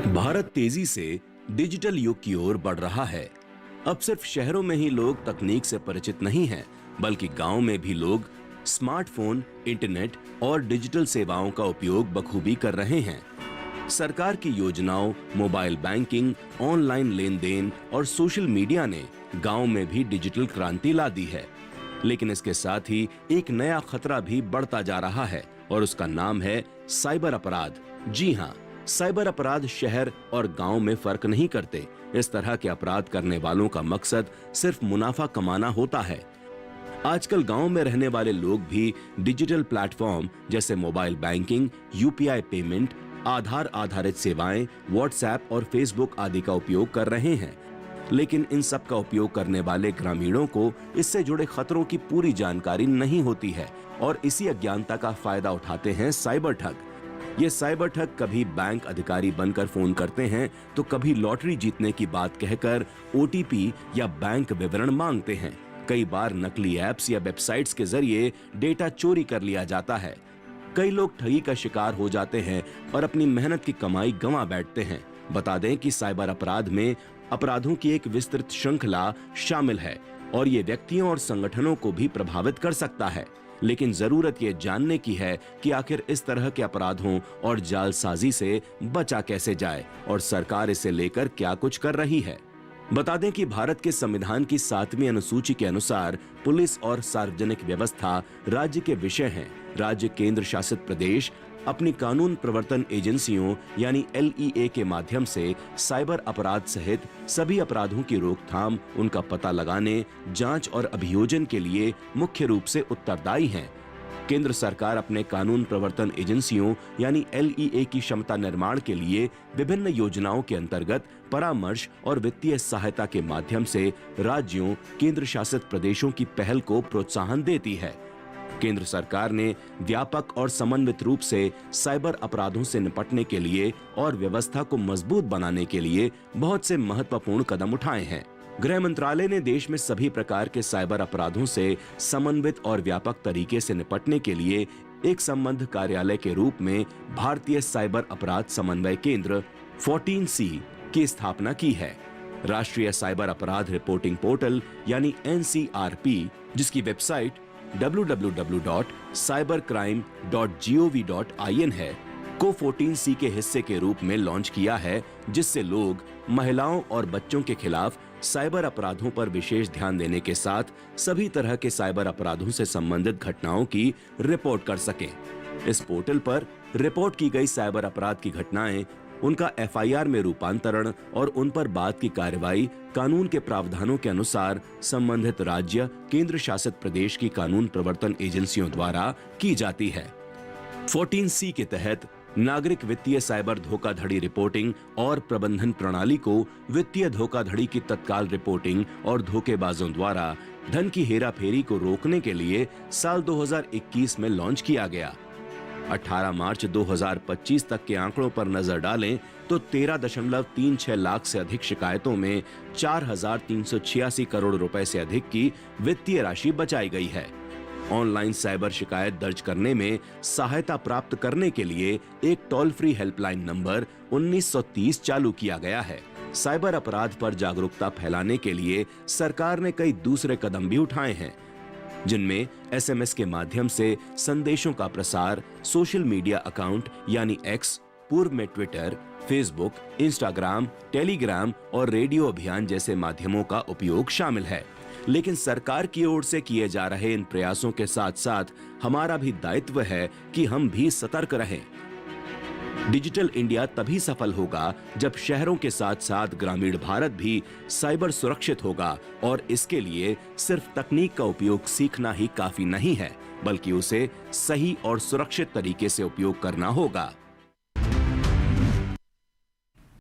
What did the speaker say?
भारत तेजी से डिजिटल युग की ओर बढ़ रहा है। अब सिर्फ शहरों में ही लोग तकनीक से परिचित नहीं हैं, बल्कि गांव में भी लोग स्मार्टफोन, इंटरनेट और डिजिटल सेवाओं का उपयोग बखूबी कर रहे हैं। सरकार की योजनाओं, मोबाइल बैंकिंग, ऑनलाइन लेन-देन और सोशल मीडिया ने गांव में भी डिजिटल क्रांति ला दी है। लेकिन इसके साथ ही एक नया खतरा भी बढ़ता जा रहा है और उसका नाम है साइबर अपराध। जी हाँ, साइबर अपराध शहर और गांव में फर्क नहीं करते। इस तरह के अपराध करने वालों का मकसद सिर्फ मुनाफा कमाना होता है। आजकल गांव में रहने वाले लोग भी डिजिटल प्लेटफॉर्म जैसे मोबाइल बैंकिंग, यूपीआई पेमेंट, आधार आधारित सेवाएं, व्हाट्सएप और फेसबुक आदि का उपयोग कर रहे हैं। लेकिन इन सब का उपयोग करने वाले ग्रामीणों को इससे जुड़े खतरों की पूरी जानकारी नहीं होती है और इसी अज्ञानता का फायदा उठाते हैं साइबर ठग। ये साइबर ठग कभी बैंक अधिकारी बनकर फोन करते हैं तो कभी लॉटरी जीतने की बात कहकर ओटीपी या बैंक विवरण मांगते हैं। कई बार नकली ऐप्स या वेबसाइट्स के जरिए डेटा चोरी कर लिया जाता है। कई लोग ठगी का शिकार हो जाते हैं और अपनी मेहनत की कमाई गंवा बैठते हैं। बता दें कि साइबर अपराध में अपराधों की एक विस्तृत श्रृंखला शामिल है और ये व्यक्तियों और संगठनों को भी प्रभावित कर सकता है। लेकिन जरूरत ये जानने की है कि आखिर इस तरह के अपराधों और जालसाजी से बचा कैसे जाए और सरकार इसे लेकर क्या कुछ कर रही है। बता दें कि भारत के संविधान की 7वीं अनुसूची के अनुसार पुलिस और सार्वजनिक व्यवस्था राज्य के विषय हैं। राज्य, केंद्र शासित प्रदेश अपनी कानून प्रवर्तन एजेंसियों यानी LEA के माध्यम से साइबर अपराध सहित सभी अपराधों की रोकथाम, उनका पता लगाने, जांच और अभियोजन के लिए मुख्य रूप से उत्तरदायी हैं। केंद्र सरकार अपने कानून प्रवर्तन एजेंसियों यानी LEA की क्षमता निर्माण के लिए विभिन्न योजनाओं के अंतर्गत परामर्श और वित्तीय सहायता के माध्यम से राज्यों, केंद्र शासित प्रदेशों की पहल को प्रोत्साहन देती है। केंद्र सरकार ने व्यापक और समन्वित रूप से साइबर अपराधों से निपटने के लिए और व्यवस्था को मजबूत बनाने के लिए बहुत से महत्वपूर्ण कदम उठाए हैं। गृह मंत्रालय ने देश में सभी प्रकार के साइबर अपराधों से समन्वित और व्यापक तरीके से निपटने के लिए एक संबद्ध कार्यालय के रूप में भारतीय साइबर अपराध समन्वय केंद्र 14C की स्थापना की है। राष्ट्रीय साइबर अपराध रिपोर्टिंग पोर्टल यानी NCRP, जिसकी वेबसाइट www.cybercrime.gov.in है, को 14C के हिस्से के रूप में लॉन्च किया है, जिससे लोग महिलाओं और बच्चों के खिलाफ साइबर अपराधों पर विशेष ध्यान देने के साथ सभी तरह के साइबर अपराधों से संबंधित घटनाओं की रिपोर्ट कर सकें। इस पोर्टल पर रिपोर्ट की गई साइबर अपराध की घटनाएं, उनका FIR में रूपांतरण और उन पर बाद की कार्रवाई कानून के प्रावधानों के अनुसार संबंधित राज्य, केंद्र शासित प्रदेश की कानून प्रवर्तन एजेंसियों द्वारा की जाती है। 14C के तहत नागरिक वित्तीय साइबर धोखाधड़ी रिपोर्टिंग और प्रबंधन प्रणाली को वित्तीय धोखाधड़ी की तत्काल रिपोर्टिंग और धोखेबाजों द्वारा धन की हेराफेरी को रोकने के लिए साल 2021 में लॉन्च किया गया। 18 मार्च 2025 तक के आंकड़ों पर नजर डालें तो 13.36 लाख से अधिक शिकायतों में 4,386 करोड़ रुपए से अधिक की वित्तीय राशि बचाई गई है। ऑनलाइन साइबर शिकायत दर्ज करने में सहायता प्राप्त करने के लिए एक टोल फ्री हेल्पलाइन नंबर 1930 चालू किया गया है। साइबर अपराध पर जागरूकता फैलाने के लिए सरकार ने कई दूसरे कदम भी उठाए हैं, जिनमें SMS के माध्यम से संदेशों का प्रसार, सोशल मीडिया अकाउंट यानी X, पूर्व में ट्विटर, फेसबुक, इंस्टाग्राम, टेलीग्राम और रेडियो अभियान जैसे माध्यमों का उपयोग शामिल है। लेकिन सरकार की ओर से किए जा रहे इन प्रयासों के साथ साथ हमारा भी दायित्व है कि हम भी सतर्क रहें। डिजिटल इंडिया तभी सफल होगा जब शहरों के साथ साथ ग्रामीण भारत भी साइबर सुरक्षित होगा और इसके लिए सिर्फ तकनीक का उपयोग सीखना ही काफी नहीं है, बल्कि उसे सही और सुरक्षित तरीके से उपयोग करना होगा।